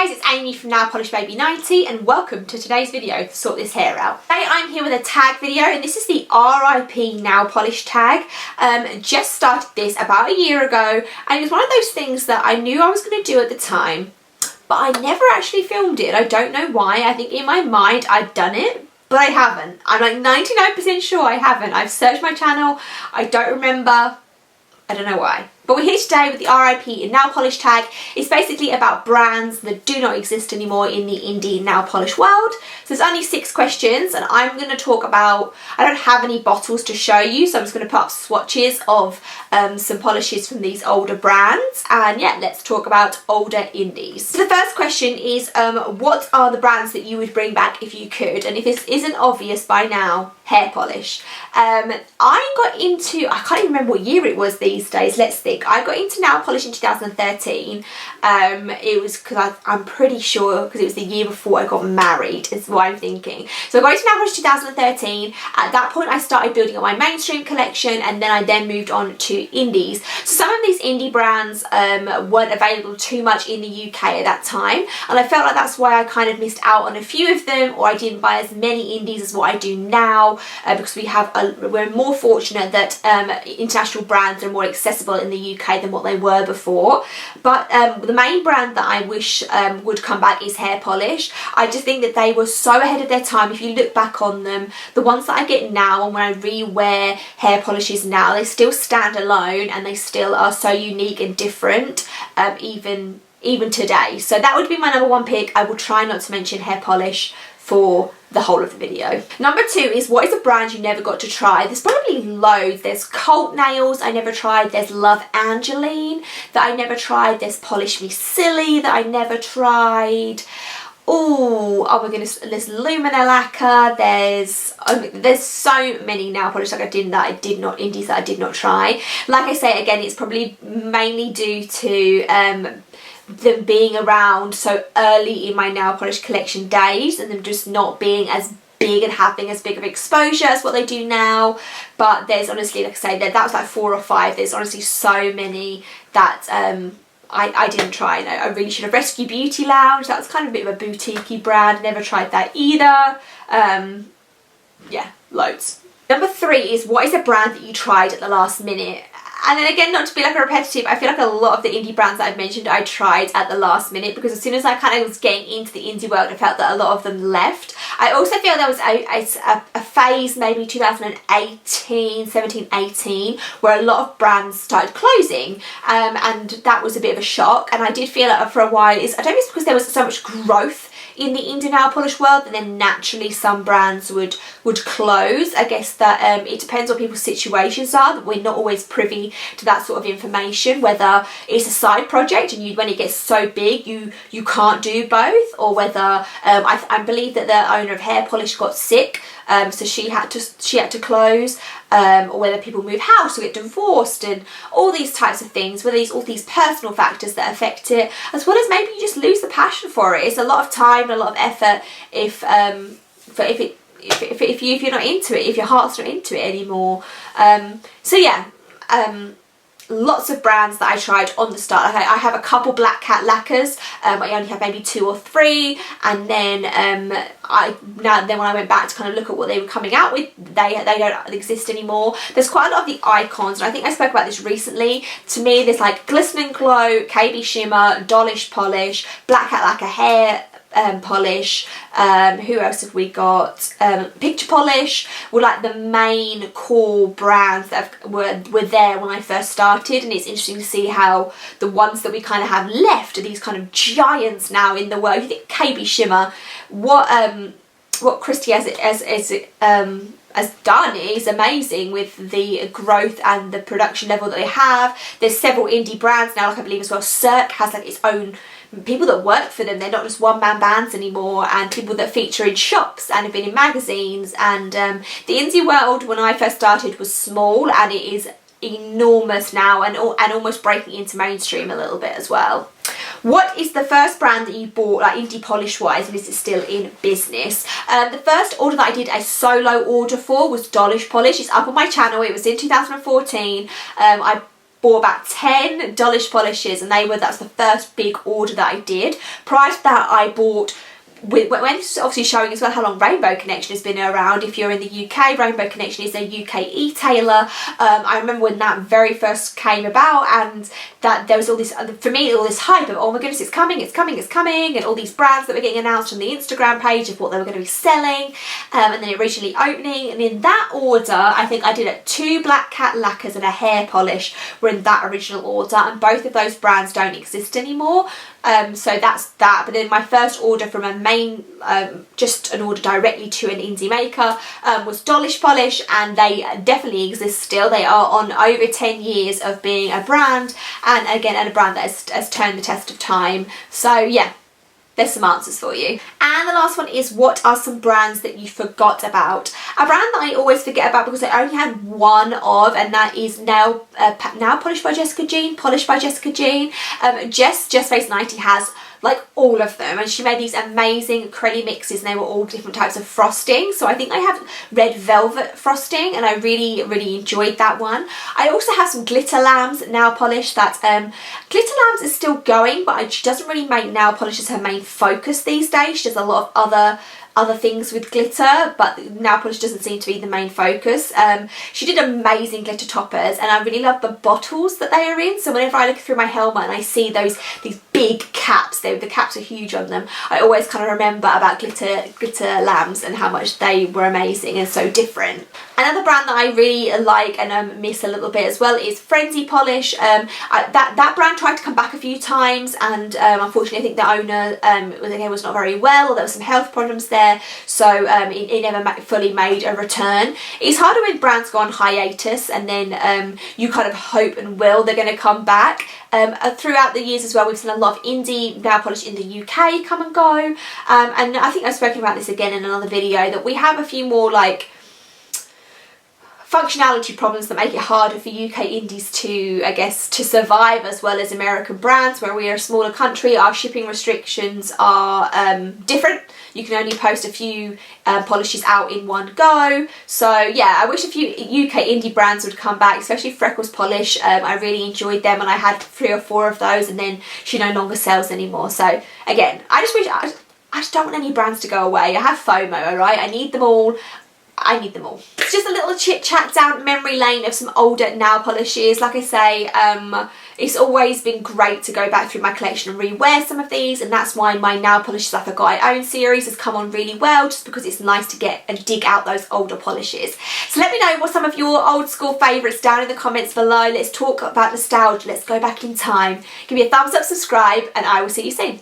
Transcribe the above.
guys, it's Amy from Nail Polish Baby 90 and welcome to today's video to sort this hair out. Today I'm here with a tag video and this is the RIP nail polish tag. Jess started this about a year ago and it was one of those things that I knew I was going to do at the time, but I never actually filmed it. I don't know why. I think in my mind I'd done it, but I haven't. I'm like 99% sure I haven't. I've searched my channel, I don't remember, I don't know why. But we're here today with the RIP in nail polish tag. It's basically about brands that do not exist anymore in the indie nail polish world. So there's only 6 questions and I'm going to talk about, I don't have any bottles to show you, so I'm just going to put up swatches of some polishes from these older brands. And yeah, let's talk about older indies. So the first question is, what are the brands that you would bring back if you could? And if this isn't obvious by now, hair polish. I got into, I can't even remember what year it was these days, let's think. I got into nail polish in 2013. It was because I'm pretty sure because it was the year before I got married is what I'm thinking. So I got into nail polish 2013. At that point I started building up my mainstream collection and then I moved on to indies. So some of these indie brands weren't available too much in the UK at that time and I felt like that's why I kind of missed out on a few of them, or I didn't buy as many indies as what I do now because we're more fortunate that international brands are more accessible in the UK than what they were before. But the main brand that I wish would come back is hair polish. I just think that they were so ahead of their time. If you look back on them, the ones that I get now and when I re-wear hair polishes now, they still stand alone and they still are so unique and different even today. So that would be my number 1 pick. I will try not to mention hair polish for the whole of the video. Number 2 is, what is a brand you never got to try? There's probably loads. There's Cult Nails I never tried. There's Love Angeline that I never tried. There's Polish Me Silly that I never tried. Oh my goodness, there's Lumina Lacquer. There's so many nail polish indies that I did not try. Like I say again, it's probably mainly due to them being around so early in my nail polish collection days and them just not being as big and having as big of exposure as what they do now. But there's honestly, like I say, that was like 4 or 5. There's honestly so many that I didn't try. No, I really should have. Rescue Beauty Lounge, that was kind of a bit of a boutique-y brand. Never tried that either. Yeah, loads. Number 3 is, what is a brand that you tried at the last minute? And then again, not to be like a repetitive, I feel like a lot of the indie brands that I've mentioned I tried at the last minute because as soon as I kind of was getting into the indie world, I felt that a lot of them left. I also feel there was a phase, maybe 2018, 17, 18, where a lot of brands started closing and that was a bit of a shock. And I did feel like for a while, I don't know if it's because there was so much growth in the indie nail polish world and then naturally some brands would close. I guess that it depends on people's situations are, that we're not always privy to that sort of information, whether it's a side project and when it gets so big you can't do both, or whether I believe that the owner of hair polish got sick so she had to close, or whether people move house or get divorced and all these types of things, whether all these personal factors that affect it, as well as maybe you just lose the passion for it. It's a lot of time and a lot of effort if you're not into it, if your heart's not into it anymore. So yeah, lots of brands that I tried on the start. I have a couple Black Cat lacquers. I only have maybe 2 or 3, and then when I went back to kind of look at what they were coming out with, they don't exist anymore. There's quite a lot of the icons, and I think I spoke about this recently. To me, there's like Glisten and Glow, KB Shimmer, Dolish Polish, Black Cat Lacquer hair polish. Who else have we got? Picture Polish were like the main core brands that were there when I first started, and it's interesting to see how the ones that we kind of have left are these kind of giants now in the world. You think KB Shimmer, what Christy has done is amazing with the growth and the production level that they have. There's several indie brands now, like I believe as well. Cirque has like its own people that work for them. They're not just one-man bands anymore, and people that feature in shops and have been in magazines. And the indie world when I first started was small, and it is enormous now and almost breaking into mainstream a little bit as well. What is the first brand that you bought, like indie polish wise, and is it still in business? The first order that I did a solo order for was Dolish Polish. It's up on my channel. It was in 2014. I bought about 10 Dolish polishes, and that's the first big order that I did. Prior to that, I bought, when obviously showing as well how long Rainbow Connection has been around. If you're in the UK, Rainbow Connection is a UK e-tailer. I remember when that very first came about, and that there was all this, for me, all this hype of, oh my goodness, it's coming, it's coming, it's coming, and all these brands that were getting announced on the Instagram page of what they were going to be selling, and then originally opening. And in that order, I think I did 2 Black Cat lacquers and a hair polish were in that original order, and both of those brands don't exist anymore. So that's that. But then my first order from a main, just an order directly to an indie maker, was Dolish Polish, and they definitely exist still. They are on over 10 years of being a brand, and again, a brand that has turned the test of time. So yeah, there's some answers for you. And the last one is, what are some brands that you forgot about? A brand that I always forget about because I only had one of, and that is Nail Polish by Jessica Jean, Polish by Jessica Jean. Jess Face 90 has like all of them, and she made these amazing acrylic mixes, and they were all different types of frosting. So I think I have red velvet frosting, and I really enjoyed that one. I also have some Glitter Lambs nail polish. That Glitter Lambs is still going, but she doesn't really make nail polish as her main focus these days. She does a lot of other things with glitter, but nail polish doesn't seem to be the main focus. She did amazing glitter toppers, and I really love the bottles that they are in. So whenever I look through my helmet and I see these big caps, the caps are huge on them, I always kind of remember about glitter lambs and how much they were amazing and so different. Another brand that I really like and miss a little bit as well is Frazee Polish. That brand tried to come back a few times, and unfortunately I think the owner was not very well, or there were some health problems there, so it never fully made a return. It's harder when brands go on hiatus, and then you kind of hope and will they're going to come back. Throughout the years as well, we've seen a lot of indie nail polish in the UK come and go, and I think I've spoken about this again in another video, that we have a few more like functionality problems that make it harder for UK indies to, I guess, to survive as well as American brands. Where we are a smaller country, our shipping restrictions are different. You can only post a few polishes out in one go. So yeah, I wish a few UK indie brands would come back, especially Freckles Polish. I really enjoyed them, and I had 3 or 4 of those, and then she no longer sells anymore. So again, I just don't want any brands to go away. I have FOMO, alright? I need them all. I need them all. It's just a little chit chat down memory lane of some older nail polishes. Like I say, it's always been great to go back through my collection and rewear some of these, and that's why my Nail Polishes I Forgot I Own series has come on really well, just because it's nice to get and dig out those older polishes. So let me know what some of your old school favourites down in the comments below. Let's talk about nostalgia. Let's go back in time. Give me a thumbs up, subscribe, and I will see you soon.